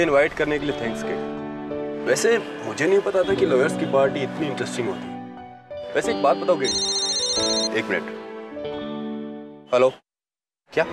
मुझे इनवाइट करने के लिए थैंक्स के। वैसे मुझे नहीं पता था कि लॉयर्स की पार्टी इतनी इंटरेस्टिंग होती है। वैसे एक बात बताओगे? एक मिनट। हेलो, क्या?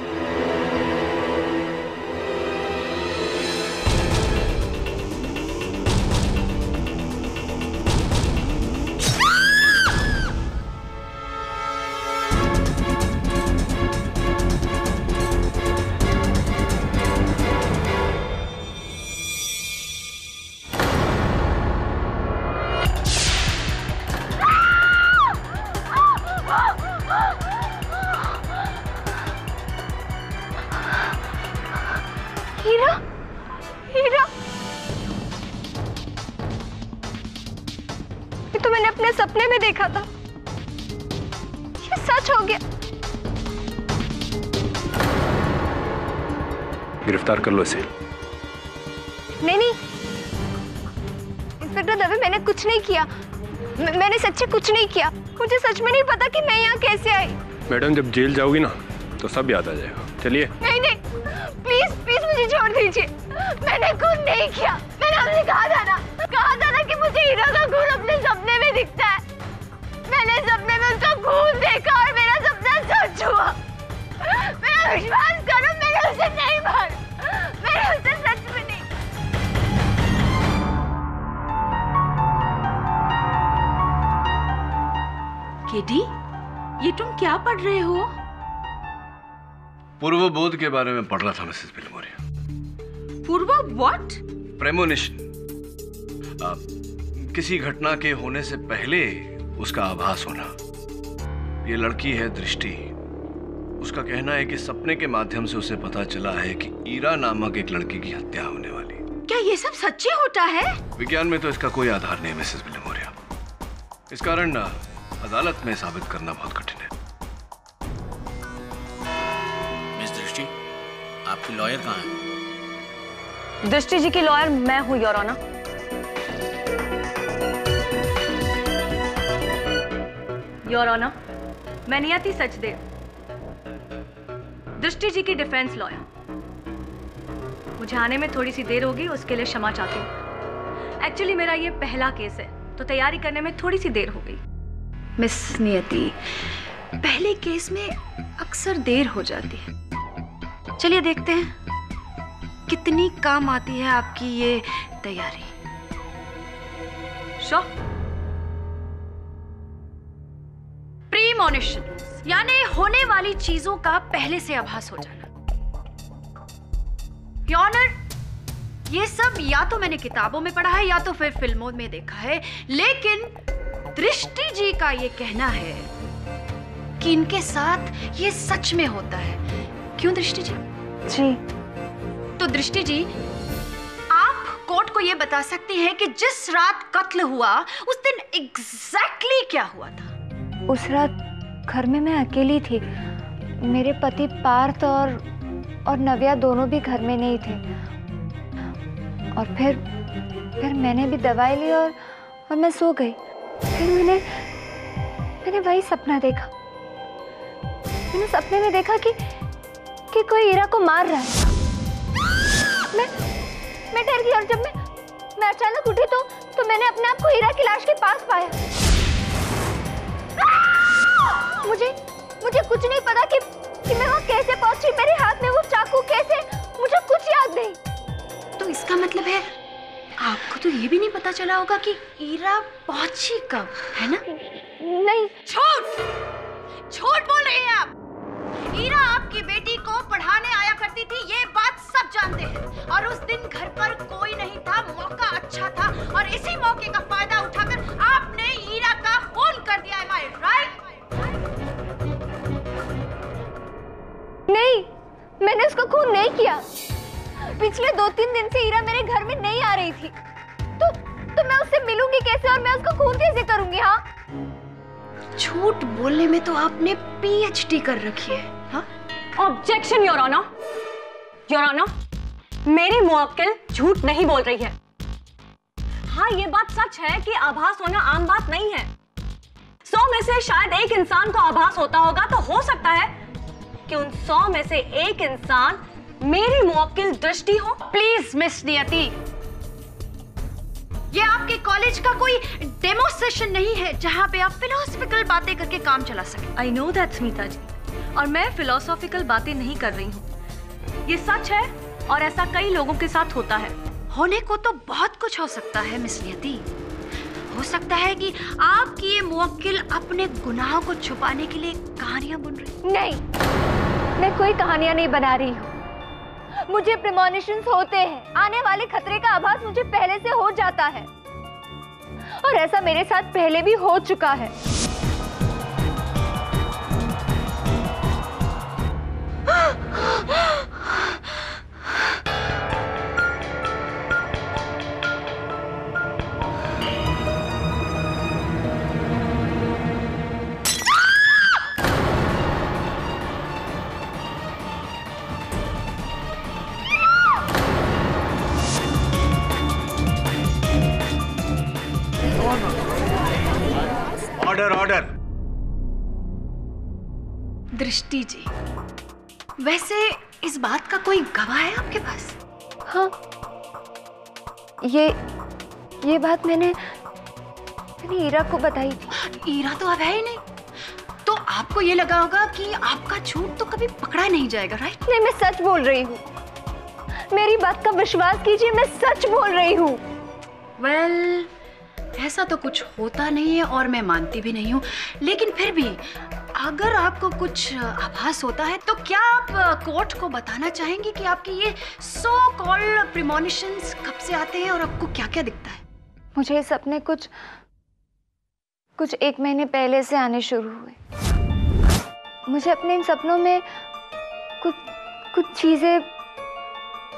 हीरा, हीरा, ये तो मैंने अपने सपने में देखा था। ये सच हो गया। गिरफ्तार कर लो इसे। नहीं नहीं इंस्पेक्टर दवे, मैंने कुछ नहीं किया। मैंने सच्ची कुछ नहीं किया। मुझे सच में नहीं पता कि मैं यहाँ कैसे आई। मैडम, जब जेल जाओगी ना तो सब याद आ जाएगा। चलिए। नहीं नहीं, प्लीज प्लीज मुझे छोड़ दीजिए। मैंने खून नहीं किया। मैंने आपसे कहा था ना कि मुझे हीरा का खून अपने सपने में दिखता है। मैंने सपने में उसका खून देखा और मेरा सपना सच हुआ। मेरा विश्वास करो, मैंने उसे नहीं मारा। मैंने उसे सच में नहीं। केडी, ये तुम क्या पढ़ रहे हो? पूर्व बोध के बारे में पढ़ रहा था मिसेस बिलमोरिया। पूर्व व्हाट? प्रेमोनिशन। किसी घटना के होने से पहले उसका आभास होना। ये लड़की है दृष्टि। उसका कहना है कि सपने के माध्यम से उसे पता चला है कि ईरा नामक एक लड़की की हत्या होने वाली। क्या ये सब सच्चे होता है? विज्ञान में तो इसका कोई आधार नहीं है मिसेस बिलमोरिया। इस कारण अदालत में साबित करना बहुत कठिन है। मिस दृष्टि, आपकी लॉयर कहाँ है? दृष्टि जी की लॉयर मैं हूँ, योर ऑनर। योर ऑनर, मैं नियति सचदेव, दृष्टि जी की डिफेंस लॉयर। मुझे आने में थोड़ी सी देर होगी, उसके लिए क्षमा चाहती हूँ। एक्चुअली मेरा ये पहला केस है तो तैयारी करने में थोड़ी सी देर हो गई। मिस नियति, पहले केस में अक्सर देर हो जाती है। चलिए देखते हैं कितनी काम आती है आपकी ये तैयारी। शो प्रीमोनिशन यानी होने वाली चीजों का पहले से आभास हो जाना। योर ऑनर, ये सब या तो मैंने किताबों में पढ़ा है या तो फिर फिल्मों में देखा है, लेकिन दृष्टि जी का ये कहना है कि इनके साथ ये सच में होता है। क्यों दृष्टि जी? जी। तो दृष्टि जी, आप कोर्ट को ये बता सकती हैं कि जिस रात कत्ल हुआ उस दिन एग्जैक्टली क्या हुआ था? उस रात घर में मैं अकेली थी। मेरे पति पार्थ और नव्या दोनों भी घर में नहीं थे। और फिर मैंने भी दवाई ली और मैं सो गई। फिर मैंने वही सपना देखा। मैंने सपने में देखा कि कोई हीरा को मार रहा है। मैं डर गई और जब मैं अचानक उठी तो मैंने अपने आप को हीरा की लाश के पास पाया। मुझे कुछ नहीं पता कि मैं वहाँ कैसे पहुंची, मेरे हाथ में वो चाकू कैसे, मुझे कुछ याद नहीं। तो इसका मतलब है आपको तो ये भी नहीं पता चला होगा कि हीरा पहुंची कब, है ना? नहीं। झूठ बोल रही हैं आप। हीरा आपकी बेटी को पढ़ाने आया करती थी, ये बात सब जानते हैं। और उस दिन घर पर कोई नहीं था, मौका अच्छा था और इसी मौके का फायदा उठाकर आपने हीरा का खून कर दिया। Am I right? नहीं, मैंने उसका खून नहीं किया। पिछले 2-3 दिन से हीरा मेरे घर में नहीं आ रही थी। तो मैं उससे मिलूंगी कैसे और मैं उसका खून कैसे करूंगी? हाँ, झूठ बोलने में तो आपने PhD कर रखी है। हाँ? Objection your honour. Your honour, मेरी मुवक्किल झूठ नहीं बोल रही है। हाँ, ये बात सच है कि आभास होना आम बात नहीं है। 100 में से शायद एक इंसान को आभास होता होगा, तो हो सकता है कि उन 100 में से एक इंसान मेरी मुवक्किल दृष्टि हो? प्लीज मिस नियति, ये आपके कॉलेज का कोई डेमो सेशन नहीं है जहां पे आप फिलोसॉफिकल बातें करके काम चला सके। आई नो दैट स्मिता जी, और मैं फिलोसॉफिकल बातें नहीं कर रही हूँ। ये सच है और ऐसा कई लोगों के साथ होता है। होने को तो बहुत कुछ हो सकता है मिस नियति। हो सकता है कि आपकी ये मुवक्किल अपने गुनाहों को छुपाने के लिए कहानियां बुन रही। नहीं, मैं कोई कहानियां नहीं बना रही हूँ। मुझे प्रेमोनिशंस होते हैं, आने वाले खतरे का आभास मुझे पहले से हो जाता है, और ऐसा मेरे साथ पहले भी हो चुका है। Order order. दृष्टि जी, वैसे इस बात का कोई गवाह है आपके पास? हाँ, ये बात मैंने ईरा को बताई थी। ईरा तो अब है ही नहीं, तो आपको ये लगा होगा कि आपका झूठ तो कभी पकड़ा नहीं जाएगा, राइट? नहीं, मैं सच बोल रही हूँ। मेरी बात का विश्वास कीजिए, मैं सच बोल रही हूँ। वेल, ऐसा तो कुछ होता नहीं है और मैं मानती भी नहीं हूँ, लेकिन फिर भी अगर आपको कुछ आभास होता है तो क्या आप कोर्ट को बताना चाहेंगे कि आपके ये सो कॉल्ड प्रीमोनिशंस कब से आते हैं और आपको क्या क्या दिखता है? मुझे ये सपने कुछ 1 महीने पहले से आने शुरू हुए। मुझे अपने इन सपनों में कुछ चीजें,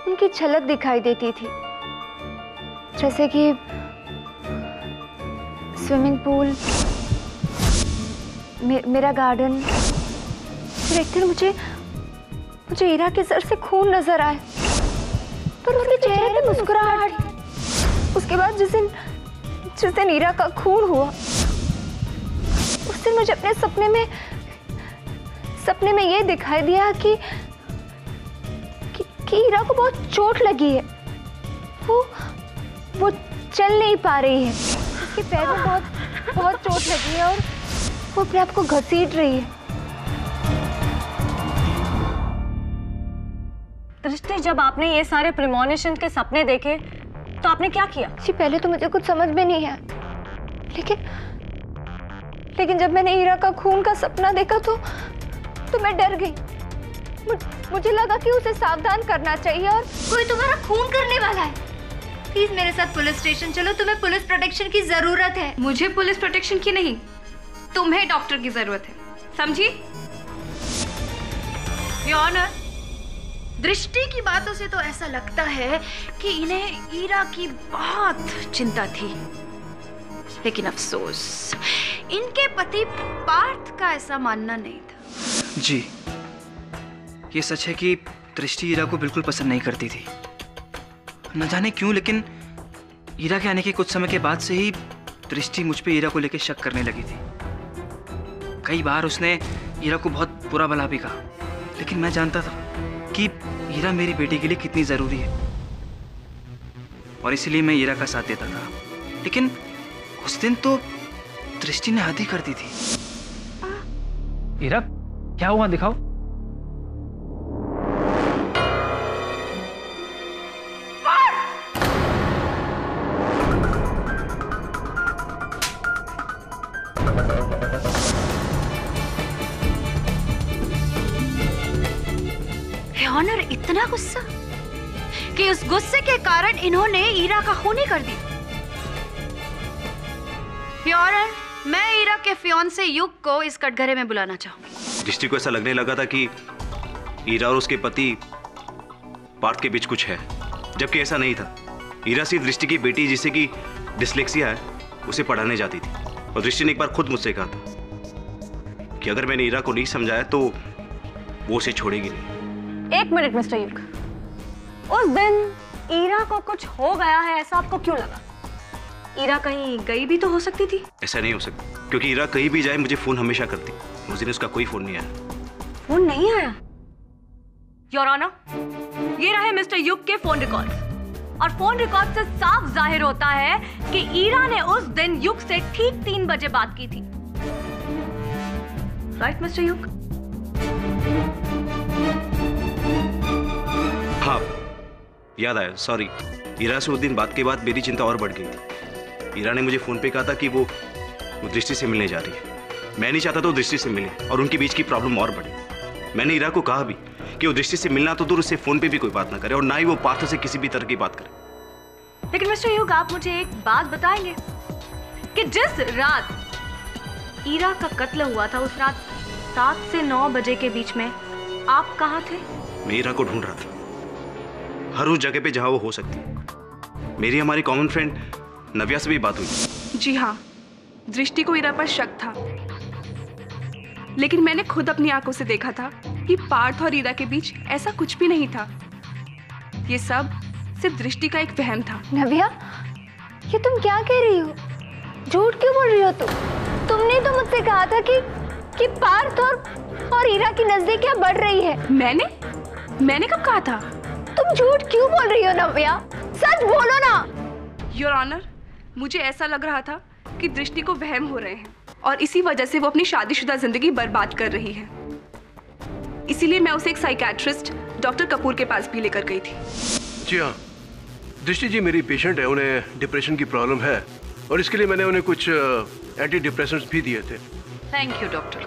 उनकी झलक दिखाई देती थी, जैसे कि स्विमिंग पूल, मेरा गार्डन। फिर एक दिन मुझे ईरा के सर से खून नजर आए, पर उसके चेहरे पे मुस्कुराहट। उसके बाद जिस दिन ईरा का खून हुआ, उस दिन मुझे अपने सपने में ये दिखाई दिया कि ईरा को बहुत चोट लगी है। वो चल नहीं पा रही है, उसके पैर में बहुत चोट लगी है और वो अपने आप को घसीट रही है। दृष्टि, जब आपने ये सारे प्रीमोनिशन के सपने देखे तो आपने क्या किया? जी, पहले तो मुझे कुछ समझ में नहीं आया, लेकिन जब मैंने ईरा का खून का सपना देखा तो मैं डर गई। मुझे लगा कि उसे सावधान करना चाहिए, और कोई तुम्हारा खून करने वाला है। प्लीज मेरे साथ पुलिस स्टेशन चलो, तुम्हें पुलिस प्रोटेक्शन की जरूरत है। मुझे पुलिस प्रोटेक्शन की नहीं, तुम्हें डॉक्टर की जरूरत है, समझी? योर ऑनर, दृष्टि की बातों से तो ऐसा लगता है कि इन्हें ईरा की बहुत चिंता थी, लेकिन अफसोस इनके पति पार्थ का ऐसा मानना नहीं था। जी, ये सच है कि दृष्टि ईरा को बिल्कुल पसंद नहीं करती थी। न जाने क्यों, लेकिन ईरा के आने के कुछ समय के बाद से ही दृष्टि मुझ पे ईरा को लेकर शक करने लगी थी। कई बार उसने ईरा को बहुत बुरा भला भी कहा, लेकिन मैं जानता था कि ईरा मेरी बेटी के लिए कितनी जरूरी है, और इसीलिए मैं ईरा का साथ देता था। लेकिन उस दिन तो दृष्टि ने हद ही कर दी थी। ईरा, क्या हुआ, दिखाओ। ऑनर, इतना गुस्सा कि उस गुस्से के कारण इन्होंने ईरा का खून ही कर दिया। ऑनर, मैं ईरा के फियांसे युग को इस कटघरे में बुलाना चाहूंगी। दृष्टि को ऐसा लगने लगा था कि ईरा और उसके पति पार्थ के बीच कुछ है, जबकि ऐसा नहीं था। ईरा सिर्फ दृष्टि की बेटी, जिसे कि डिसलेक्सिया है, उसे पढ़ाने जाती थी, और दृष्टि ने एक बार खुद मुझसे कहा था कि अगर मैंने ईरा को नहीं समझाया तो वो उसे छोड़ेगी नहीं। एक मिनट मिस्टर युग, उस दिन ईरा को कुछ हो गया है, ऐसा आपको क्यों लगा? ईरा कहीं गई भी तो हो सकती थी। ऐसा नहीं हो सकता, क्योंकि ईरा कहीं भी जाए मुझे फोन हमेशा करती। उस दिन उसका कोई फोन नहीं आया। फोन नहीं आया? योर ऑनर, ये रहे मिस्टर युग के फोन रिकॉर्ड्स, और फोन रिकॉर्ड से साफ जाहिर होता है कि ईरा ने उस दिन युग से ठीक 3 बजे बात की थी। राइट मिस्टर युग? हाँ, याद आया, सॉरी। ईरा से उस दिन बात के बाद मेरी चिंता और बढ़ गई थी। ईरा ने मुझे फोन पे कहा था कि वो दृष्टि से मिलने जा रही है। मैं नहीं चाहता तो दृष्टि से मिले और उनके बीच की प्रॉब्लम और बढ़े। मैंने ईरा को कहा भी कि वो दृष्टि से मिलना तो दूर, उससे फोन पे भी कोई बात ना करे और ना ही वो पार्थ से किसी भी तरह की बात करे। लेकिन मिस्टर युग, आप मुझे एक बात बताएंगे कि जिस रात ईरा का कत्ल हुआ था, उस रात 7 से 9 बजे के बीच में आप कहाँ थे? मैं ईरा को ढूंढ रहा था, हर उस जगह पे जहां वो हो सकती है। मेरी हमारी कॉमन फ्रेंड नव्या से भी बात हुई। जी हाँ, दृष्टि को ईरा पर शक था, लेकिन मैंने खुद अपनी आंखों से देखा था कि पार्थ और ईरा के बीच ऐसा कुछ भी नहीं था। ये सब सिर्फ दृष्टि का एक वहम था। नव्या, ये तुम क्या कह रही हो? झूठ क्यों बोल रही हो तुम? तुमने तो मुझसे कहा था कि पार्थ और ईरा की नजदीकियां बढ़ रही है। मैंने कब कहा था? तुम झूठ क्यों बोल रही हो नव्या? सच बोलो ना। योर ऑनर, मुझे ऐसा लग रहा था कि दृष्टि को वहम हो रहे हैं और इसी वजह से वो अपनी शादीशुदा जिंदगी बर्बाद कर रही है। इसीलिए मैं उसे एक साइकियाट्रिस्ट डॉक्टर कपूर के पास भी लेकर गई थी। जी हाँ, दृष्टि जी मेरी पेशेंट है, उन्हें डिप्रेशन की प्रॉब्लम है और इसके लिए मैंने उन्हें कुछ एंटी डिप्रेसेंट्स भी दिए थे। Thank you doctor.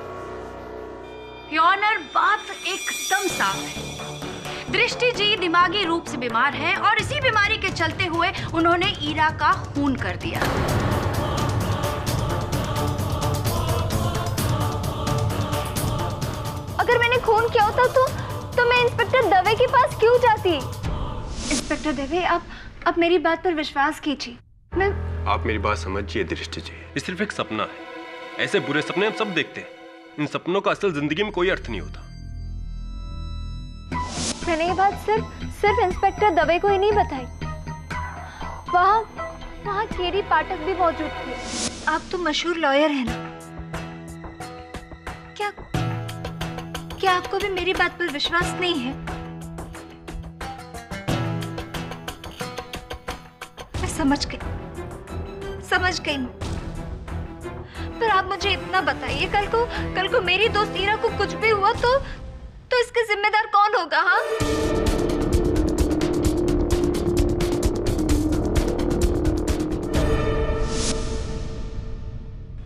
Your honour, बात एकदम साफ है। दृष्टि जी दिमागी रूप से बीमार हैं और इसी बीमारी के चलते हुए उन्होंने ईरा का खून कर दिया। अगर मैंने खून किया होता तो मैं इंस्पेक्टर दवे के पास क्यों जाती? इंस्पेक्टर दवे, आप मेरी बात पर विश्वास कीजिए। आप मेरी बात समझिए दृष्टि जी, ये सिर्फ एक सपना है। ऐसे बुरे सपने हम सब देखते हैं, इन सपनों का असल जिंदगी में कोई अर्थ नहीं होता। मैंने ये बात सिर्फ इंस्पेक्टर दवे को ही नहीं बताई। वहाँ केडी पाठक भी मौजूद थे। आप तो मशहूर लॉयर हैं ना? क्या आपको भी मेरी बात पर विश्वास नहीं है? मैं समझ गई हूँ। पर आप मुझे इतना बताइए, कल को मेरी दोस्त ईरा को कुछ भी हुआ तो इसके जिम्मेदार कौन होगा? हाँ,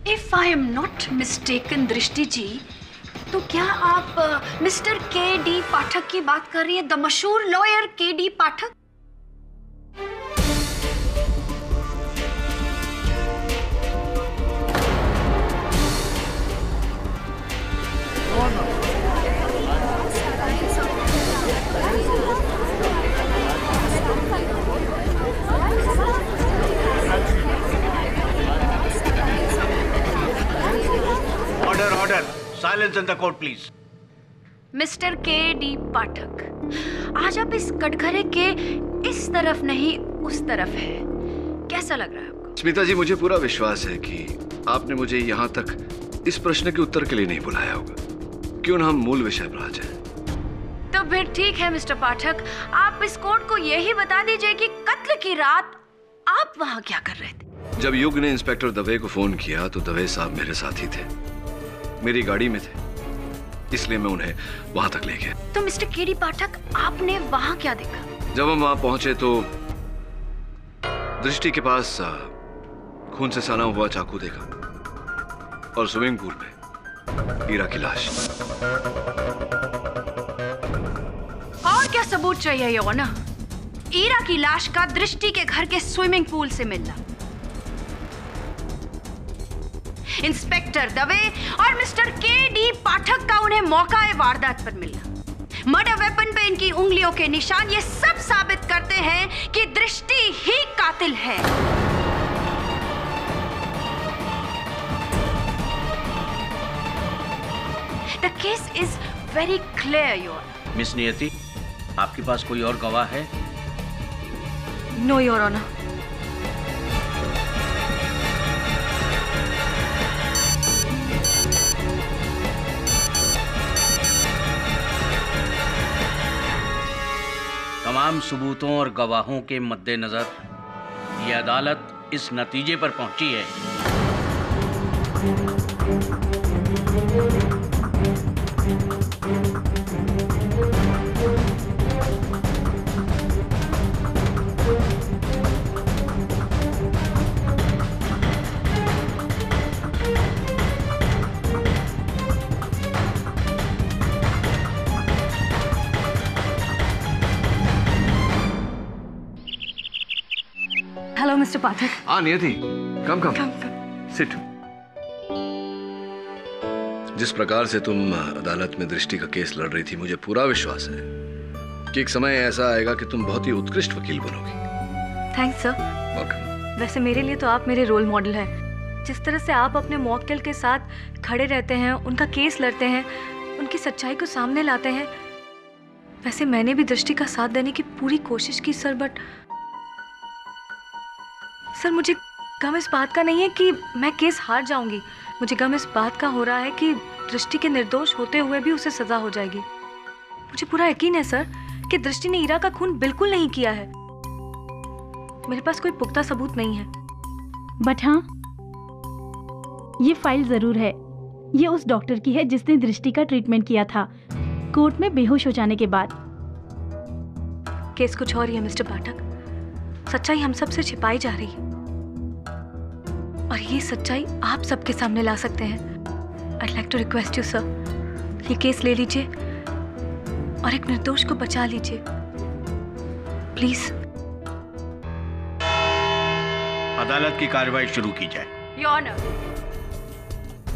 if I am not mistaken दृष्टि जी, तो क्या आप मिस्टर के.डी. पाठक की बात कर रही हैं? द मशहूर lawyer K D. Pathak? Order, silence in the court please. Mister K D. Pathak, आज आप इस कटघरे के इस तरफ नहीं उस तरफ है। कैसा लग रहा है आपको? स्मिता जी, मुझे पूरा विश्वास है कि आपने मुझे यहाँ तक इस प्रश्न के उत्तर के लिए नहीं बुलाया होगा। क्यों ना हम मूल विषय पर आ जाएं? तो फिर ठीक है मिस्टर पाठक, आप इस कोर्ट को यही बता दीजिए कि कत्ल की रात आप वहाँ क्या कर रहे थे? जब युग ने इंस्पेक्टर दवे को फोन किया तो दवे साहब मेरे साथ ही थे, मेरी गाड़ी में थे, इसलिए मैं उन्हें वहां तक ले गया। तो मिस्टर के.डी. पाठक, आपने वहां क्या देखा? जब हम वहां पहुंचे तो दृष्टि के पास खून से सना हुआ चाकू देखा और स्विमिंग पूल में ईरा की लाश। और क्या सबूत चाहिए ये ना? ईरा की लाश का दृष्टि के घर के स्विमिंग पूल से मिलना। इंस्पेक्टर दवे और मिस्टर के.डी. पाठक का उन्हें मौका वारदात पर मिलना। मर्डर वेपन पे इनकी उंगलियों के निशान, ये सब साबित करते हैं कि दृष्टि ही कातिल है। The case is very clear, Your Honor. Miss Niyati, आपके पास कोई और गवाह है? No your honour. तमाम सबूतों और गवाहों के मद्देनजर ये अदालत इस नतीजे पर पहुंची है हेलो मिस्टर पाठक। हाँ नियति, कम सिट। जिस प्रकार से तुम अदालत में दृष्टि का केस लड़ रही थी, मुझे पूरा विश्वास है कि एक समय ऐसा आएगा कि तुम बहुत ही उत्कृष्ट वकील बनोगी। Thanks sir. वेलकम। वैसे मेरे लिए तो आप मेरे रोल मॉडल हैं। जिस तरह से आप अपने मौक्किल के साथ खड़े रहते हैं, उनका केस लड़ते हैं, उनकी सच्चाई को सामने लाते हैं, वैसे मैंने भी दृष्टि का साथ देने की पूरी कोशिश की सर, बट सर मुझे गम इस बात का नहीं है कि मैं केस हार जाऊंगी। मुझे गम इस बात का हो रहा है कि दृष्टि के निर्दोष होते हुए भी उसे सजा हो जाएगी। मुझे पूरा यकीन है सर कि दृष्टि ने ईरा का खून बिल्कुल नहीं किया है। मेरे पास कोई पुख्ता सबूत नहीं है। बट हाँ, ये फाइल जरूर है। ये उस डॉक्टर की है जिसने दृष्टि का ट्रीटमेंट किया था कोर्ट में बेहोश हो जाने के बाद। केस कुछ और ही है मिस्टर पाठक। सच्चाई हम सब से छिपाई जा रही है और ये सच्चाई आप सबके सामने ला सकते हैं। I'd like to request you sir, ये केस ले लीजिए और एक निर्दोष को बचा लीजिए प्लीज। अदालत की कार्रवाई शुरू की जाए। योर ऑनर,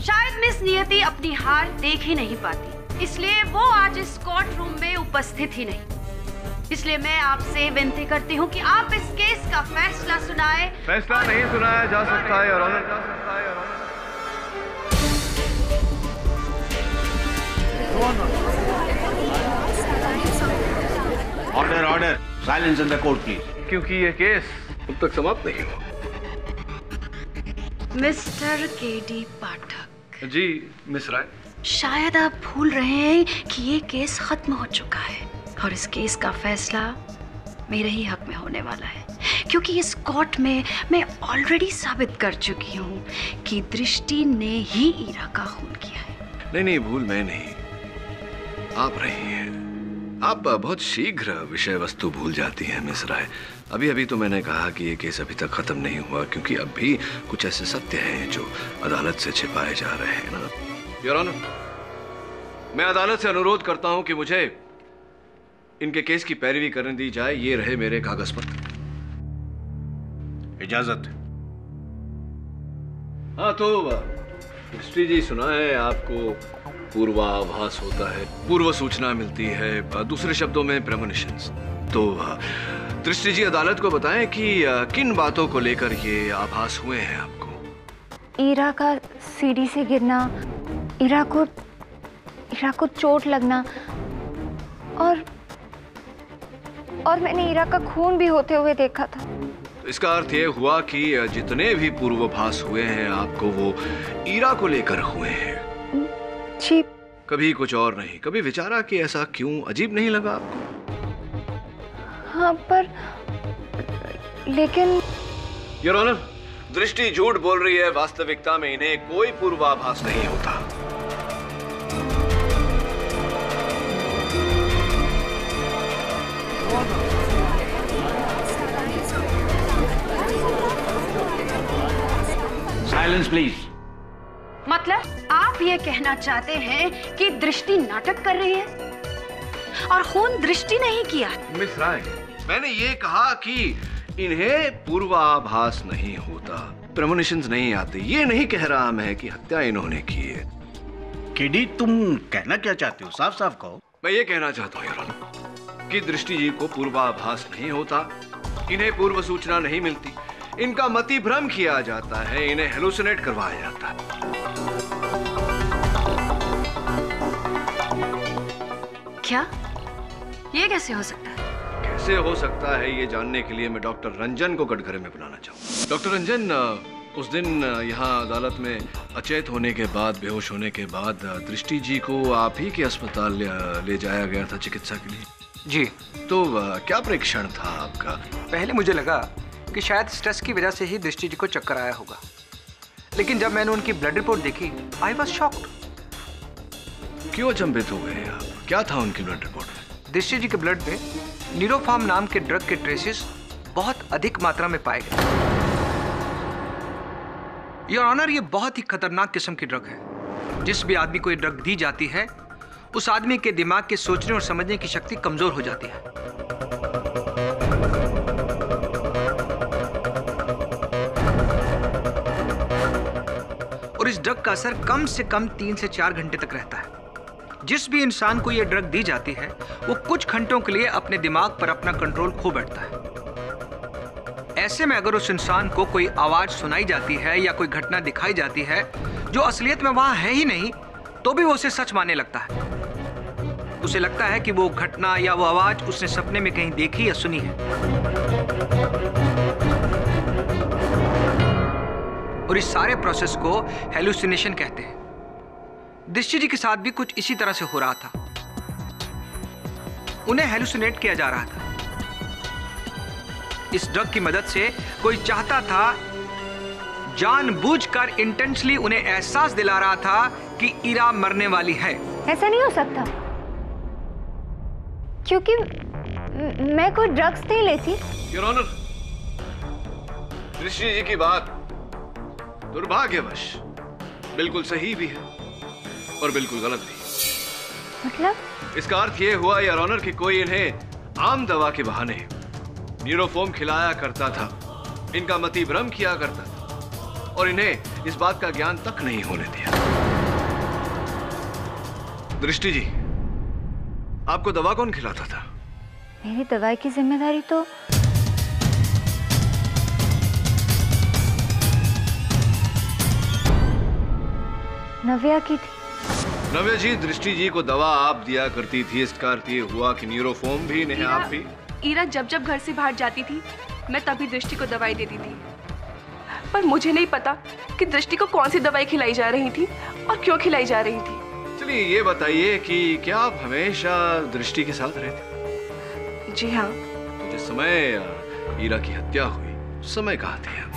शायद मिस नियति अपनी हार देख ही नहीं पाती, इसलिए वो आज इस कोर्ट रूम में उपस्थित ही नहीं। इसलिए मैं आपसे विनती करती हूँ कि आप इस केस का फैसला सुनाएं। फैसला नहीं सुनाया जा सकता है your honour. Order order, silence in the court please. क्योंकि ये केस अब तक समाप्त नहीं हुआ। Mister KD Pathak ji miss Rai, शायद आप भूल रहे हैं कि ये केस खत्म हो चुका है और इस केस का फैसला मेरे ही हक में होने वाला है, क्योंकि इस कोर्ट में मैं ऑलरेडी साबित कर चुकी हूँ कि दृष्टि ने ही ईरा का खून किया है। नहीं, भूल मैं नहीं, आप रही हैं। आप बहुत शीघ्र विषय वस्तु भूल जाती हैं मिस राय। अभी तो मैंने कहा कि ये केस अभी तक खत्म नहीं हुआ, क्योंकि अब भी कुछ ऐसे सत्य हैं जो अदालत से छिपाए जा रहे हैं ना। योर ऑनर, मैं अदालत से अनुरोध करता हूं कि मुझे इनके केस की पैरवी करने दी जाए। ये रहे मेरे कागज पत्र। इजाजत। हाँ तो दृष्टि जी, सुना है आपको पूर्वाभास होता है, पूर्व सूचना मिलती है, दूसरे शब्दों में प्रेमोनिशंस। तो दृष्टि जी अदालत को बताएं कि किन बातों को लेकर ये आभास हुए हैं आपको। ईरा का सीढ़ी से गिरना, ईरा को चोट लगना और मैंने ईरा का खून भी होते हुए देखा था। तो इसका अर्थ ये हुआ कि जितने भी पूर्वाभास हुए हैं आपको, वो ईरा को लेकर हुए हैं। जी। कभी कुछ और नहीं? कभी विचारा कि ऐसा क्यों? अजीब नहीं लगा आपको? हाँ, पर लेकिन योर ऑनर, दृष्टि झूठ बोल रही है। वास्तविकता में इन्हें कोई पूर्वाभास नहीं होता। Silence please. मतलब आप ये कहना चाहते हैं कि दृष्टि नाटक कर रही है और खून दृष्टि नहीं किया? मिस राय, मैंने ये कहा कि इन्हें पूर्वाभास नहीं होता, प्रेमोनिशंस नहीं आते। ये नहीं कह रहा मैं कि हत्या इन्होंने की है। केडी, तुम कहना क्या चाहते हो? साफ साफ कहो। मैं ये कहना चाहता हूँ योर ऑनर कि दृष्टि जी को पूर्वाभास नहीं होता, इन्हें पूर्व सूचना नहीं मिलती, इनका मति भ्रम किया जाता है, इन्हें हेलुसिनेट करवाया जाता है। क्या? ये कैसे हो सकता है? कैसे हो सकता है ये जानने के लिए मैं डॉक्टर रंजन को कटघरे में बुलाना चाहूँ। डॉक्टर रंजन, उस दिन यहाँ अदालत में अचेत होने के बाद, बेहोश होने के बाद दृष्टि जी को आप ही के अस्पताल ले जाया गया था चिकित्सा के लिए। जी। तो क्या परीक्षण था आपका? पहले मुझे लगा कि शायद स्ट्रेस की वजह से ही दृष्टि जी को चक्कर आया होगा, लेकिन जब मैंने उनकी ब्लड रिपोर्ट देखी आई वॉज शॉक्ड। क्यों अचंभित हो गए आप? क्या था उनकी ब्लड रिपोर्ट में? दृष्टि जी के ब्लड में न्यूरोफार्म नाम के ड्रग के ट्रेसेस बहुत अधिक मात्रा में पाए गए। योर ऑनर, ये बहुत ही खतरनाक किस्म की ड्रग है। जिस भी आदमी को ये ड्रग दी जाती है उस आदमी के दिमाग के सोचने और समझने की शक्ति कमजोर हो जाती है। और इस ड्रग का असर कम से कम 3 से 4 घंटे तक रहता है। जिस भी इंसान को यह ड्रग दी जाती है वो कुछ घंटों के लिए अपने दिमाग पर अपना कंट्रोल खो बैठता है। ऐसे में अगर उस इंसान को कोई आवाज सुनाई जाती है या कोई घटना दिखाई जाती है जो असलियत में वहां है ही नहीं, तो भी वो उसे सच मानने लगता है। उसे लगता है कि वो घटना या वो आवाज उसने सपने में कहीं देखी या सुनी है। और इस सारे प्रोसेस को हेलुसिनेशन कहते हैं। दृष्टि जी के साथ भी कुछ इसी तरह से हो रहा था। उन्हें हेलुसिनेट किया जा रहा था। इस ड्रग की मदद से कोई चाहता था, जानबूझकर इंटेंशनली उन्हें एहसास दिला रहा था कि ईरा मरने वाली है। ऐसा नहीं हो सकता, क्योंकि मैं कोई ड्रग्स नहीं लेती। योर ऑनर, दृष्टि जी की बात दुर्भाग्यवश बिल्कुल सही भी है और बिल्कुल गलत भी। मतलब? इसका अर्थ ये हुआ योर ऑनर कि कोई इन्हें आम दवा के बहाने न्यूरोफॉर्म खिलाया करता था, इनका मति भ्रम किया करता था और इन्हें इस बात का ज्ञान तक नहीं होने दिया। दृष्टि जी, आपको दवा कौन खिलाता था? मेरी दवाई की जिम्मेदारी तो नव्या की थी। नव्या जी, दृष्टि जी को दवा आप दिया करती थी, इसका अर्थ ये हुआ कि न्यूरोफॉर्म भी इन्हें आप भी। ईरा जब जब घर से बाहर जाती थी मैं तभी दृष्टि को दवाई देती थी, पर मुझे नहीं पता कि दृष्टि को कौन सी दवाई खिलाई जा रही थी और क्यों खिलाई जा रही थी। चलिए ये बताइए कि क्या आप हमेशा दृष्टि के साथ रहते? जी हाँ। तो जिस समय ईरा की हत्या हुई उस समय कहाँ थे आप?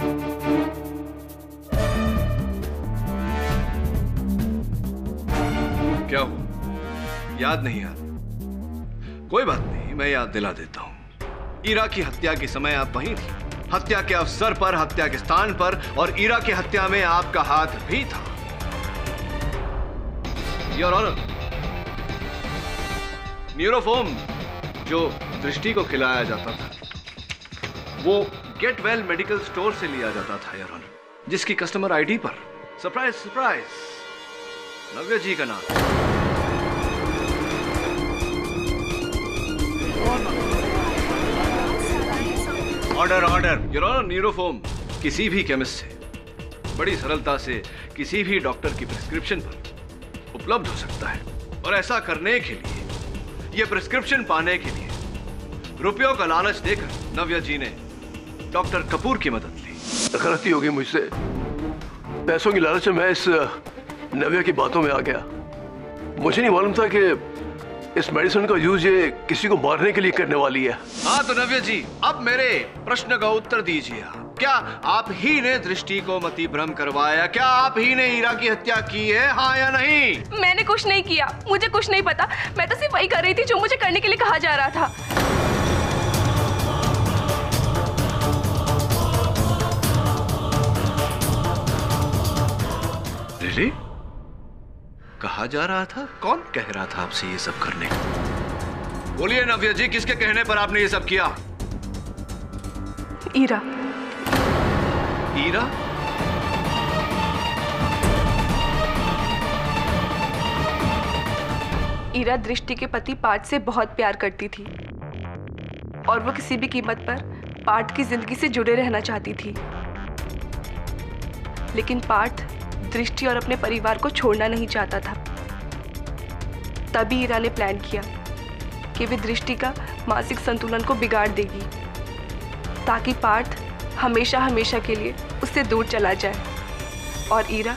क्या हुआ, याद नहीं आता? कोई बात नहीं, मैं याद दिला देता हूँ। ईरा की हत्या के समय आप वहीं थी, हत्या के अवसर पर, हत्या के स्थान पर, और ईरा की हत्या में आपका हाथ भी था। योर ऑनर, न्यूरोफॉर्म जो दृष्टि को खिलाया जाता था वो गेट वेल मेडिकल स्टोर से लिया जाता था योर ऑनर, जिसकी कस्टमर आईडी पर सरप्राइज सरप्राइज नव्या जी का नाम। Order order. योर ऑनर, न्यूरोफॉर्म किसी भी केमिस्ट से बड़ी सरलता से किसी भी डॉक्टर की प्रिस्क्रिप्शन पर उपलब्ध हो सकता है, और ऐसा करने के लिए, यह प्रिस्क्रिप्शन पाने के लिए रुपयों का लालच देकर नव्या जी ने डॉक्टर कपूर की मदद ली। गलती हो गई मुझसे, पैसों की लालच में मैं इस नव्या की बातों में आ गया। मुझे नहीं मालूम था कि इस मेडिसिन का यूज ये किसी को मारने के लिए करने वाली है। हाँ तो नव्या जी, अब मेरे प्रश्न का उत्तर दीजिए। क्या आप ही ने दृष्टि को मति भ्रम करवाया? क्या आप ही ने ईरा की हत्या की है, हाँ या नहीं? मैंने कुछ नहीं किया, मुझे कुछ नहीं पता। मैं तो सिर्फ वही कर रही थी जो मुझे करने के लिए कहा जा रहा था। रियली? कहा जा रहा था? कौन कह रहा था आपसे ये सब करने को? बोलिए नव्या जी, किसके कहने पर आपने ये सब किया? ईरा। ईरा? ईरा दृष्टि के पति पार्थ से बहुत प्यार करती थी और वो किसी भी कीमत पर पार्थ की जिंदगी से जुड़े रहना चाहती थी, लेकिन पार्थ दृष्टि और अपने परिवार को छोड़ना नहीं चाहता था। तभी ईरा ने प्लान किया कि वे दृष्टि का मानसिक संतुलन को बिगाड़ देगी ताकि पार्थ हमेशा हमेशा के लिए उससे दूर चला जाए और ईरा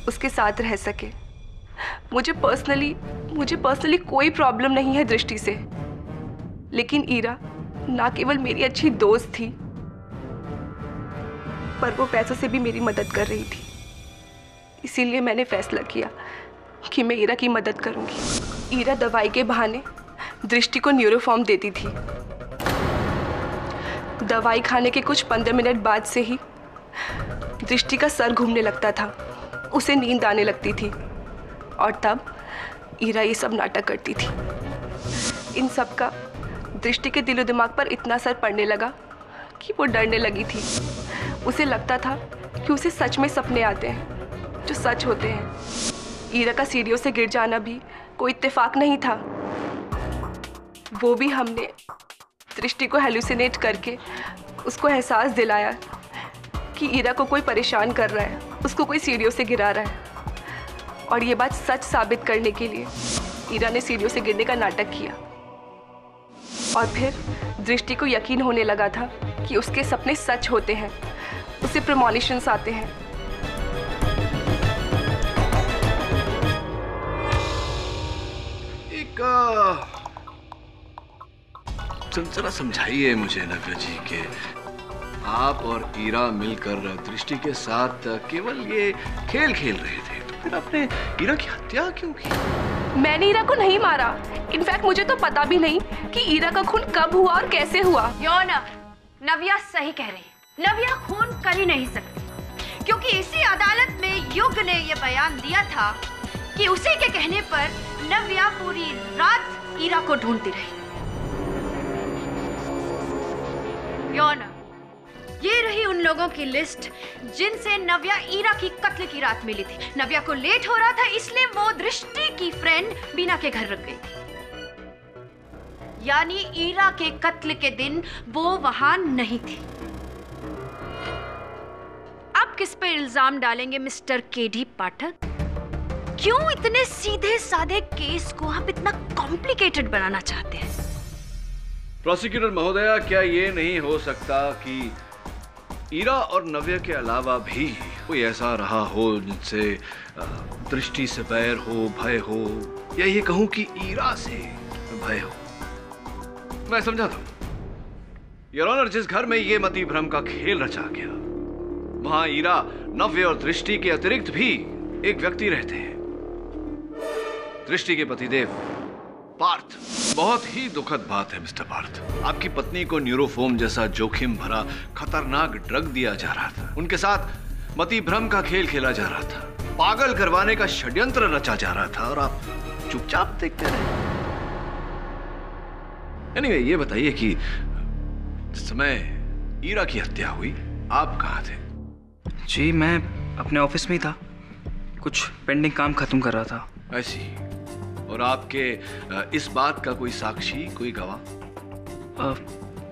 उसके साथ रह सके। मुझे पर्सनली कोई प्रॉब्लम नहीं है दृष्टि से, लेकिन ईरा ना केवल मेरी अच्छी दोस्त थी, पर वो पैसों से भी मेरी मदद कर रही थी। इसीलिए मैंने फैसला किया कि मैं ईरा की मदद करूंगी। ईरा दवाई के बहाने दृष्टि को न्यूरोफॉर्म देती थी। दवाई खाने के कुछ 15 मिनट बाद से ही दृष्टि का सर घूमने लगता था, उसे नींद आने लगती थी, और तब ईरा ये सब नाटक करती थी। इन सब का दृष्टि के दिलो दिमाग पर इतना असर पड़ने लगा कि वो डरने लगी थी। उसे लगता था कि उसे सच में सपने आते हैं जो सच होते हैं। ईरा का सीढ़ियों से गिर जाना भी कोई इत्तेफाक नहीं था, वो भी हमने दृष्टि को हेलुसिनेट करके उसको एहसास दिलाया कि ईरा को कोई परेशान कर रहा है, उसको कोई सीढ़ियों से गिरा रहा है। और ये बात सच साबित करने के लिए ईरा ने सीढ़ियों से गिरने का नाटक किया, और फिर दृष्टि को यकीन होने लगा था कि उसके सपने सच होते हैं, उसे प्रेमोनिशंस आते हैं। जरा समझाइए मुझे नव्या जी कि आप और ईरा मिलकर दृष्टि के साथ केवल ये खेल खेल रहे थे, तो फिर आपने ईरा की हत्या क्यों की? मैंने ईरा को नहीं मारा। इनफैक्ट मुझे तो पता भी नहीं कि ईरा का खून कब हुआ और कैसे हुआ। नव्या सही कह रही है। नव्या खून कर ही नहीं सकती, क्योंकि इसी अदालत में युग ने यह बयान दिया था कि उसी के कहने पर नव्या पूरी रात ईरा को ढूंढती रही। ये रही उन लोगों की लिस्ट जिनसे नव्या ईरा की कत्ल की रात मिली थी। नव्या को लेट हो रहा था, इसलिए वो दृष्टि की फ्रेंड बीना के घर रुक गई थी। यानी ईरा के कत्ल के दिन वो वहां नहीं थी। अब किस पे इल्जाम डालेंगे मिस्टर केडी पाठक? क्यों इतने सीधे साधे केस को आप इतना कॉम्प्लिकेटेड बनाना चाहते हैं? प्रोसिक्यूटर महोदया, क्या ये नहीं हो सकता कि ईरा और नव्या के अलावा भी कोई ऐसा रहा हो जिनसे दृष्टि से बैर हो, भय हो, या ये कहूं कि ईरा से भय हो? मैं समझाता हूं। योर ऑनर, जिस घर में ये मति भ्रम का खेल रचा गया, वहां ईरा, नव्या और दृष्टि के अतिरिक्त भी एक व्यक्ति रहते हैं, दृष्टि के पतिदेव पार्थ। बहुत ही दुखद बात है मिस्टर पार्थ, आपकी पत्नी को न्यूरोफॉर्म जैसा जोखिम भरा खतरनाक ड्रग दिया जा रहा था, उनके साथ मति भ्रम का खेल खेला जा रहा था, पागल करवाने का षड्यंत्र रचा जा रहा था, और आप चुपचाप देखते रहे। एनीवे, ये बताइए कि जिस समय ईरा की हत्या हुई आप कहाँ थे? जी, मैं अपने ऑफिस में ही था, कुछ पेंडिंग काम खत्म कर रहा था। ऐसी? और आपके इस बात का कोई साक्षी, कोई गवाह?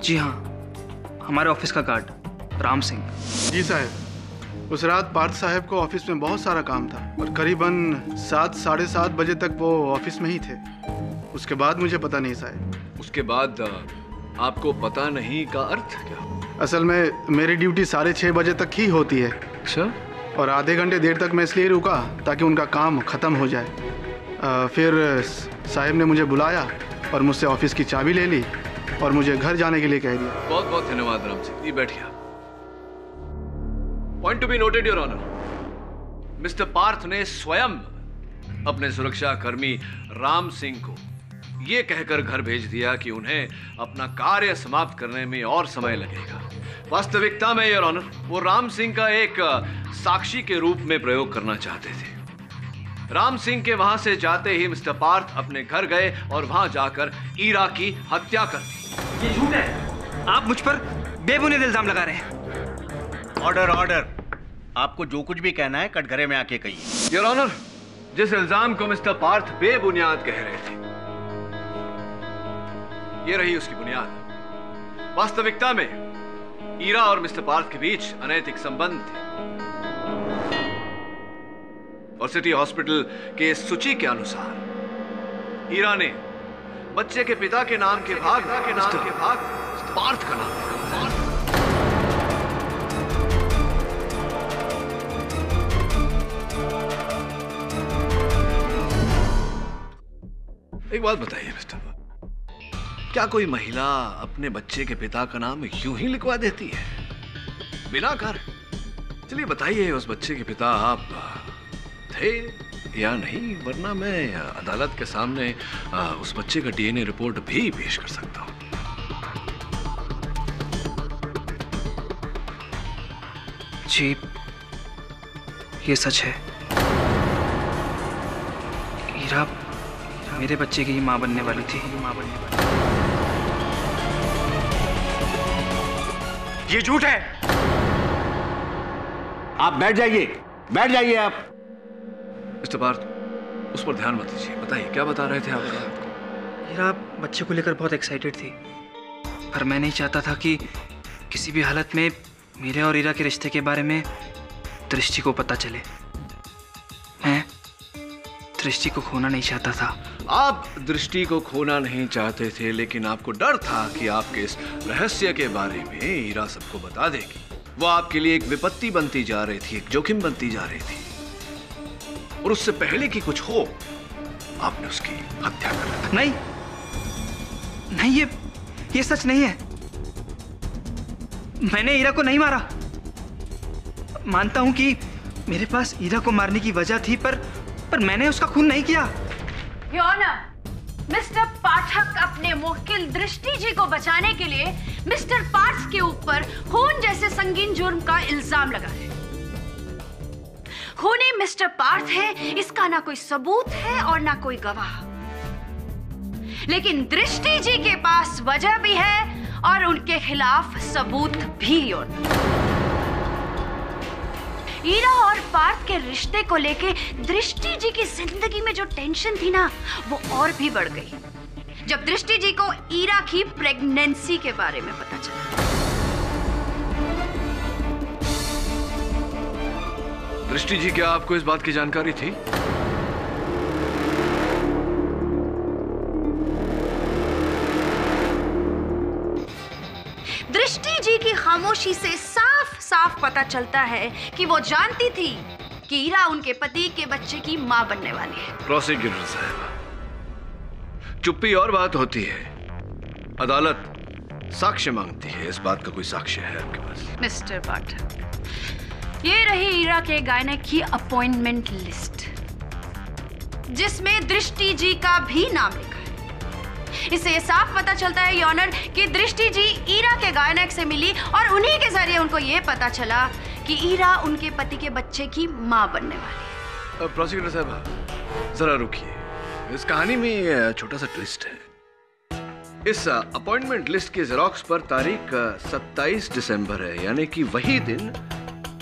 जी हाँ, हमारे ऑफिस का गार्ड राम सिंह। जी साहब, उस रात पार्थ साहब को ऑफिस में बहुत सारा काम था और करीबन 7, साढ़े 7 बजे तक वो ऑफिस में ही थे। उसके बाद मुझे पता नहीं साहब। उसके बाद आपको पता नहीं का अर्थ क्या? असल में मेरी ड्यूटी 6:30 बजे तक ही होती है। अच्छा? और आधे घंटे देर तक मैं इसलिए रुका ताकि उनका काम ख़त्म हो जाए। फिर साहब ने मुझे बुलाया और मुझसे ऑफिस की चाबी ले ली और मुझे घर जाने के लिए कह दिया। बहुत बहुत धन्यवाद राम सिंह जी, बैठिए। Point to be noted your honour, mister Parth ने स्वयं अपने सुरक्षा कर्मी राम सिंह को यह कहकर घर भेज दिया कि उन्हें अपना कार्य समाप्त करने में और समय लगेगा। वास्तविकता में योर ऑनर, वो राम सिंह का एक साक्षी के रूप में प्रयोग करना चाहते थे। राम सिंह के वहां से जाते ही मिस्टर पार्थ अपने घर गए और वहां जाकर ईरा की हत्या कर दी। ये झूठ है, आप मुझ पर बेबुनियाद इल्जाम लगा रहे हैं। ऑर्डर ऑर्डर, आपको जो कुछ भी कहना है कटघरे में आके कहिए। योर ऑनर, जिस इल्जाम को मिस्टर पार्थ बेबुनियाद कह रहे थे, ये रही उसकी बुनियाद। वास्तविकता में ईरा और मिस्टर पार्थ के बीच अनैतिक संबंध थे और सिटी हॉस्पिटल के सूची के अनुसार ईरा ने बच्चे के पिता के नाम के भाग पार्थ का नाम लिखा। एक बात बताइए मिस्टर, क्या कोई महिला अपने बच्चे के पिता का नाम यूं ही लिखवा देती है बिना कारण? चलिए बताइए, उस बच्चे के पिता आप थे या नहीं, वरना मैं अदालत के सामने उस बच्चे का डीएनए रिपोर्ट भी पेश कर सकता हूं। जी, ये सच है। ईरा मेरे बच्चे की मां बनने वाली थी। ये झूठ है। आप बैठ जाइए, बैठ जाइए आप। मिस्टर पार्थ, उस पर ध्यान मत दीजिए। बताइए क्या बता रहे थे आप? ईरा बच्चे को लेकर बहुत एक्साइटेड थी, पर मैं नहीं चाहता था कि किसी भी हालत में मेरे और ईरा के रिश्ते के बारे में दृष्टि को पता चले। मैं दृष्टि को खोना नहीं चाहता था। आप दृष्टि को खोना नहीं चाहते थे, लेकिन आपको डर था कि आपके इस रहस्य के बारे में ईरा सबको बता देगी। वो आपके लिए एक विपत्ति बनती जा रही थी, एक जोखिम बनती जा रही थी, और उससे पहले कि कुछ हो आपने उसकी हत्या कर दी। नहीं नहीं, ये सच नहीं है। मैंने ईरा को नहीं मारा। मानता हूं कि मेरे पास ईरा को मारने की वजह थी, पर मैंने उसका खून नहीं किया। योर ऑनर, मिस्टर पाठक अपने मुवक्किल दृष्टि जी को बचाने के लिए मिस्टर पार्थ के ऊपर खून जैसे संगीन जुर्म का इल्जाम लगा है। खूनी मिस्टर पार्थ है, इसका ना कोई सबूत है और ना कोई गवाह, लेकिन दृष्टि जी के पास वजह भी है और उनके खिलाफ सबूत भी। ईरा और पार्थ के रिश्ते को लेके दृष्टि जी की जिंदगी में जो टेंशन थी ना, वो और भी बढ़ गई जब दृष्टि जी को ईरा की प्रेगनेंसी के बारे में पता चला। दृष्टि जी, क्या आपको इस बात की जानकारी थी? दृष्टि जी की खामोशी से साफ साफ पता चलता है कि वो जानती थी कि ईरा उनके पति के बच्चे की मां बनने वाली है। प्रोसिक्यूटर साहब, चुप्पी और बात होती है, अदालत साक्ष्य मांगती है। इस बात का कोई साक्ष्य है आपके पास? मिस्टर पाठक, ये रही ईरा के गायने की अपॉइंटमेंट लिस्ट, जिसमें दृष्टि जी का भी नाम लिखा है। इससे साफ पता चलता है योर ऑनर कि दृष्टि जी ईरा के गायनक से मिली और उन्हीं के जरिए उनको ये पता चला कि ईरा उनके पति के बच्चे की मां बनने वाली है। प्रोसिक्यूटर साहब, जरा रुकिए, इस कहानी में छोटा सा ट्विस्ट है। इस अपॉइंटमेंट लिस्ट की जेरोक्स पर तारीख 27 दिसंबर है, यानी कि वही दिन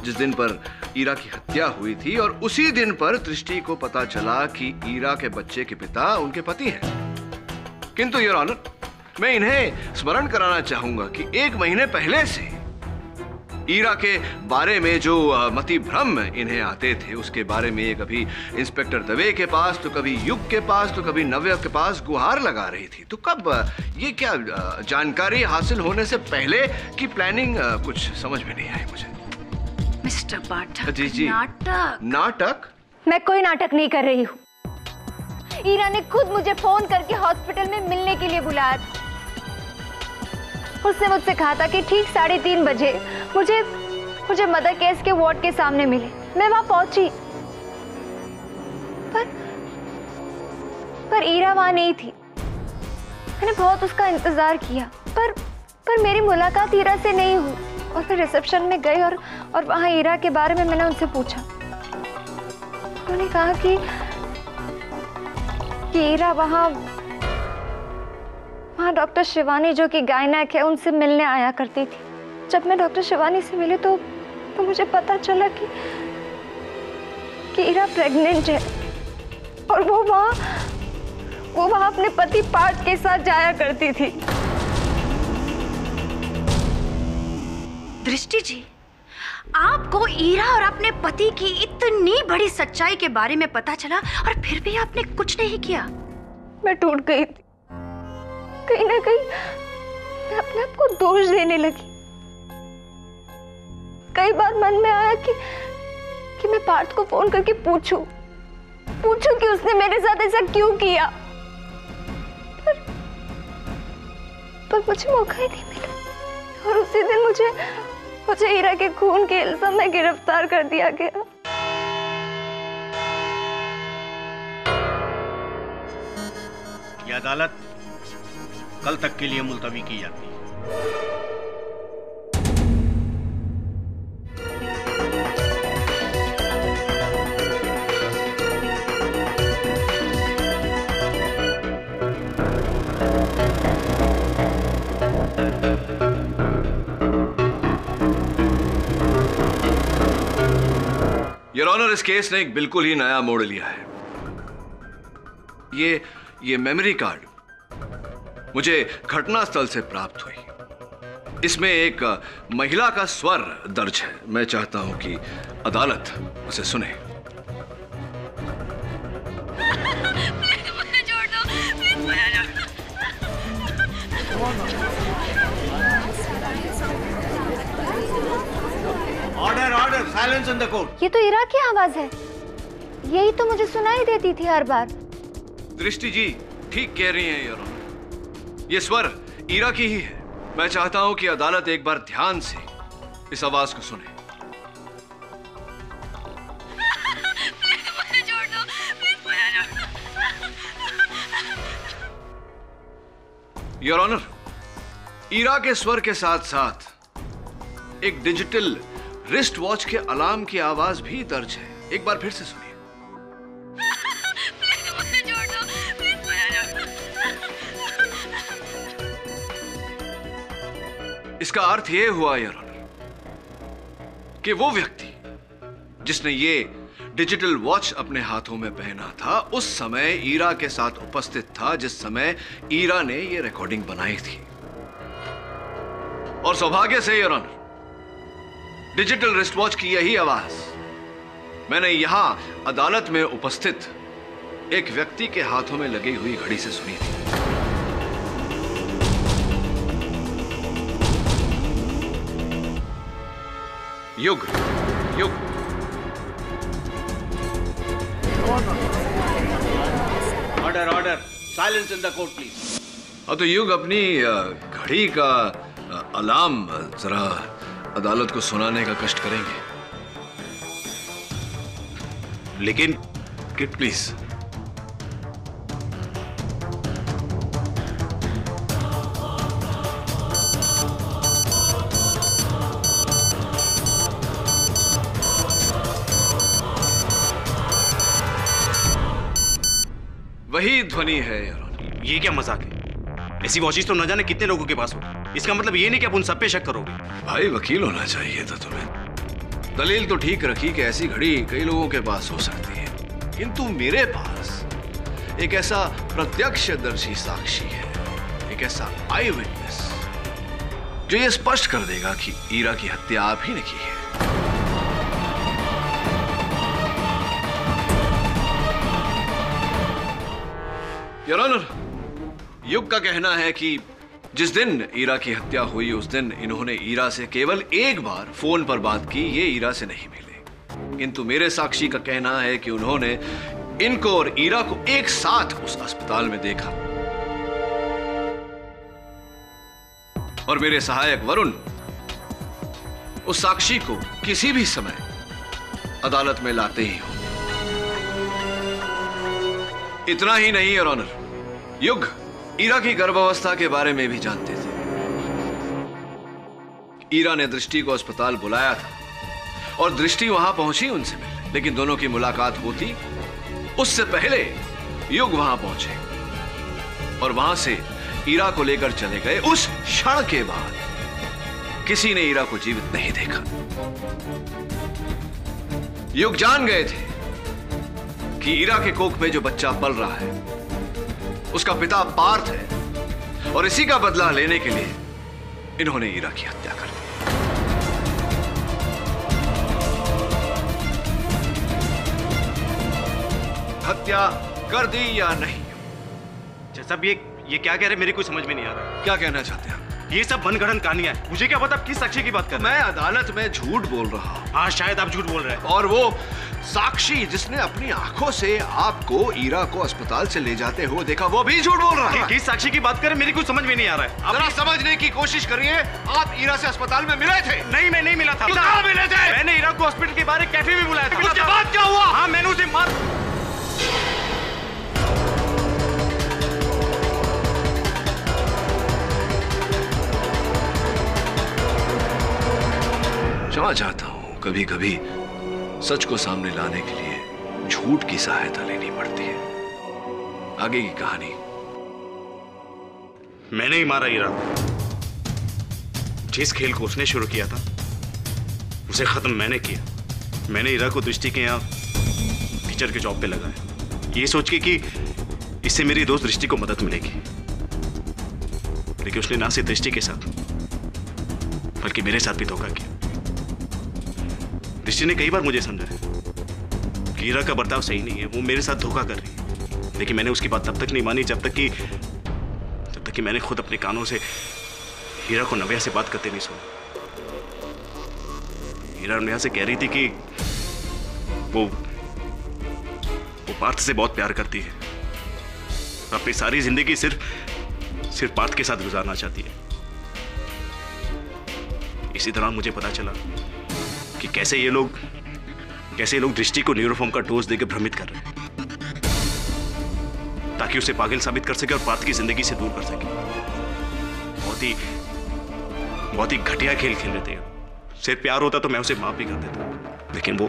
जिस दिन पर ईरा की हत्या हुई थी, और उसी दिन पर दृष्टि को पता चला कि ईरा के बच्चे के पिता उनके पति हैं। किंतु योर ऑनर, मैं इन्हें स्मरण कराना चाहूंगा कि 1 महीने पहले से ईरा के बारे में जो मति भ्रम इन्हें आते थे, उसके बारे में ये कभी इंस्पेक्टर दवे के पास, तो कभी युग के पास, तो कभी नव्या के पास गुहार लगा रही थी। तो कब ये क्या जानकारी हासिल होने से पहले की प्लानिंग, कुछ समझ में नहीं आई मुझे। मिस्टर पाठक, जी। नाटक? मैं कोई नाटक नहीं कर रही हूँ। ईरा ने खुद मुझे फोन करके हॉस्पिटल में मिलने के लिए बुलाया था। उसने मुझसे कहा था कि ठीक 3:30 बजे मुझे मदर केस के वार्ड के सामने मिले। मैं वहां पहुंची, पर ईरा वहां नहीं थी। मैंने बहुत उसका इंतजार किया, पर मेरी मुलाकात ईरा से नहीं हुई। और फिर रिसेप्शन में गई और वहां ईरा के बारे में मैंने उनसे पूछा। उन्होंने कहा कि ईरा वहां डॉक्टर शिवानी, जो कि गायनक है, उनसे मिलने आया करती थी। जब मैं डॉक्टर शिवानी से मिली तो मुझे पता चला कि ईरा प्रेग्नेंट है, और वो वहां अपने पति पार्थ के साथ जाया करती थी। दृष्टि जी, आपको ईरा और अपने पति की इतनी बड़ी सच्चाई के बारे में पता चला और फिर भी आपने कुछ नहीं किया। मैं टूट गई थी। कहीं ना कहीं मैं अपने आप को दोष देने लगी। कई बार मन में आया कि मैं पार्थ को फोन करके पूछूं कि उसने मेरे साथ ऐसा क्यों किया, पर मुझे मौका ही नहीं मिला और उसी दिन मुझे हीरा के खून के इल्जाम में गिरफ्तार कर दिया गया। ये अदालत कल तक के लिए मुलतवी की जाती है। योर ऑनर, इस केस ने एक बिल्कुल ही नया मोड़ लिया है। ये मेमोरी कार्ड मुझे घटनास्थल से प्राप्त हुई। इसमें एक महिला का स्वर दर्ज है। मैं चाहता हूं कि अदालत उसे सुने। Order order, silence in the court. ये तो हीरा की आवाज है, यही तो मुझे सुनाई देती थी हर बार। दृष्टि जी ठीक कह रही हैं योर ऑनर, ये स्वर हीरा की ही है। मैं चाहता हूं कि अदालत एक बार ध्यान से इस आवाज को सुने। योर ऑनर, हीरा के स्वर के साथ साथ एक डिजिटल रिस्ट वॉच के अलार्म की आवाज भी दर्ज है। एक बार फिर से सुनिए। इसका अर्थ यह हुआ योर ऑनर कि वो व्यक्ति जिसने ये डिजिटल वॉच अपने हाथों में पहना था उस समय हीरा के साथ उपस्थित था जिस समय हीरा ने ये रिकॉर्डिंग बनाई थी। और सौभाग्य से your honour, digital wrist watch की यही आवाज मैंने यहां अदालत में उपस्थित एक व्यक्ति के हाथों में लगी हुई घड़ी से सुनी थी। युग युग order order, silence in the court please. हाँ तो युग अपनी घड़ी का अलार्म जरा अदालत को सुनाने का कष्ट करेंगे। लेकिन किट प्लीज। वही ध्वनि है यार। ये क्या मजाक है? ऐसी वॉचेस तो न जाने कितने लोगों के पास हो। इसका मतलब ये नहीं कि आप उन सब पे शक करोगे। भाई वकील होना चाहिए था तुम्हें। दलील तो ठीक रखी कि ऐसी घड़ी कई लोगों के पास हो सकती है, किंतु मेरे पास एक ऐसा प्रत्यक्षदर्शी साक्षी है, एक ऐसा आई विटनेस जो ये स्पष्ट कर देगा कि हीरा की हत्या आप ही ने की है। योर ऑनर, युग का कहना है कि जिस दिन हीरा की हत्या हुई उस दिन इन्होंने हीरा से केवल एक बार फोन पर बात की। ये हीरा से नहीं मिले, किंतु मेरे साक्षी का कहना है कि उन्होंने इनको और हीरा को एक साथ उस अस्पताल में देखा। और मेरे सहायक वरुण उस साक्षी को किसी भी समय अदालत में लाते ही हो। इतना ही नहीं योर ऑनर, युग हीरा की गर्भावस्था के बारे में भी जानते थे। हीरा ने दृष्टि को अस्पताल बुलाया था और दृष्टि वहां पहुंची उनसे मिलने, लेकिन दोनों की मुलाकात होती उससे पहले युग वहां पहुंचे और वहां से हीरा को लेकर चले गए। उस क्षण के बाद किसी ने हीरा को जीवित नहीं देखा। युग जान गए थे कि हीरा के कोख में जो बच्चा पल रहा है उसका पिता पार्थ है और इसी का बदला लेने के लिए इन्होंने हीरा की हत्या कर दी। हत्या कर दी या नहीं? जैसा भी ये क्या कह रहे, मेरी कोई समझ में नहीं आ रहा। क्या कहना चाहते हैं? ये सब बनगढ़ंत कहानियां हैं। मुझे क्या पता आप किस साक्षी की बात कर रहे हैं? मैं अदालत में झूठ बोल रहा हूं। हाँ शायद आप झूठ बोल रहे हैं। और वो साक्षी जिसने अपनी आंखों से आपको ईरा को अस्पताल से ले जाते हुए देखा, वो भी झूठ बोल रहा है। किस साक्षी की बात करें, मेरी कुछ समझ में नहीं आ रहा है। जरा समझने की कोशिश करिए। आप ईरा से अस्पताल में मिले थे? नहीं, मैं नहीं मिला था। कहाँ मिले थे? मैंने ईरा को हॉस्पिटल के बाहर एक कैफे में बुलाया था। उसके बाद क्या हुआ? हाँ, मैंने उसे मार। क्षमा चाहता हूं, कभी कभी सच को सामने लाने के लिए झूठ की सहायता लेनी पड़ती है। आगे की कहानी। मैंने ही मारा ईरा। जिस खेल को उसने शुरू किया था उसे खत्म मैंने किया। मैंने ईरा को दृष्टि के यहाँ टीचर के जॉब पे लगाया, ये सोच के कि इससे मेरी दोस्त दृष्टि को मदद मिलेगी। लेकिन उसने ना सिर्फ दृष्टि के साथ बल्कि मेरे साथ भी धोखा किया। दृष्टि ने कई बार मुझे समझाया कि ईरा का बर्ताव सही नहीं है, वो मेरे साथ धोखा कर रही है। लेकिन मैंने उसकी बात तब तक नहीं मानी जब तक कि मैंने खुद अपने कानों से हीरा को नव्या से बात करते नहीं सुना। हीरा नव्या से कह रही थी कि वो पार्थ से बहुत प्यार करती है, अपनी सारी जिंदगी सिर्फ पार्थ के साथ गुजारना चाहती है। इसी तरह मुझे पता चला कि कैसे ये लोग दृष्टि को न्यूरोफॉर्म का डोज देकर भ्रमित कर रहे हैं ताकि उसे पागल साबित कर सके और पार्थ की जिंदगी से दूर कर सके। बहुत ही घटिया खेल खेल रहे थे। सिर्फ प्यार होता तो मैं उसे माफ भी कर देता, लेकिन वो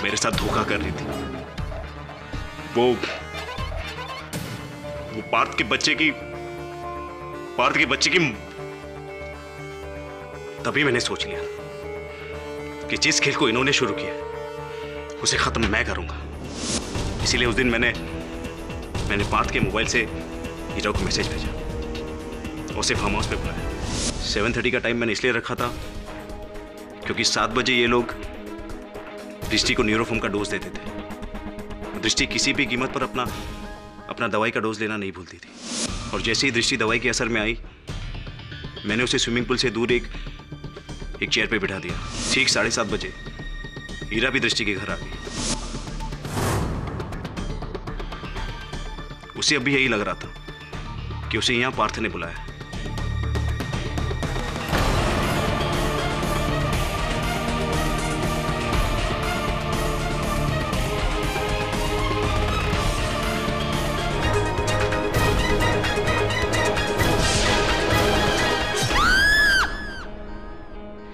मेरे साथ धोखा कर रही थी। वो पार्थ के बच्चे की तभी मैंने सोच लिया कि जिस खेल को इन्होंने शुरू किया उसे खत्म मैं करूंगा। इसीलिए उस दिन मैंने पार्थ के मोबाइल से हीरा को मैसेज भेजा, उसे फार्म हाउस पे बुलाया। 7:30 का टाइम मैंने इसलिए रखा था क्योंकि 7 बजे ये लोग दृष्टि को न्यूरोफॉर्म का डोज देते थे। दृष्टि किसी भी कीमत पर अपना दवाई का डोज लेना नहीं भूलती थी। और जैसे ही दृष्टि दवाई के असर में आई, मैंने उसे स्विमिंग पूल से दूर एक चेयर पे बिठा दिया। ठीक 7:30 बजे हीरा भी दृष्टि के घर आ गई। उसे अभी यही लग रहा था कि उसे यहां पार्थ ने बुलाया।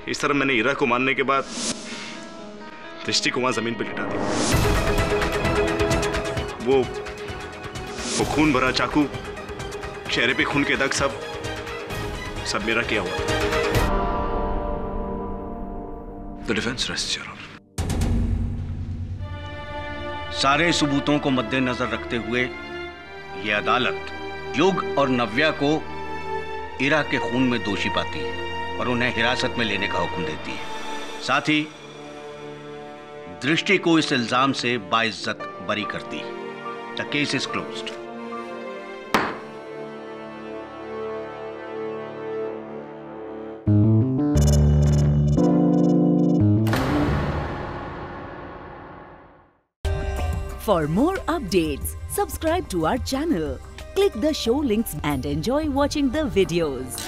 इस तरह मैंने हीरा को मारने के बाद दृष्टि को वहां जमीन पर लिटा दिया। वो खून भरा चाकू, चेहरे पे खून के दाग, सब मेरा किया हुआ। The defense rests, Your Honor. सारे सबूतों को मद्देनजर रखते हुए यह अदालत युग और नव्या को ईरा के खून में दोषी पाती है और उन्हें हिरासत में लेने का हुक्म देती है। साथ ही दृष्टि को इस इल्जाम से बाइज्जत बरी करती है। The case is closed. For more updates, subscribe to our channel, click the show links and enjoy watching the videos.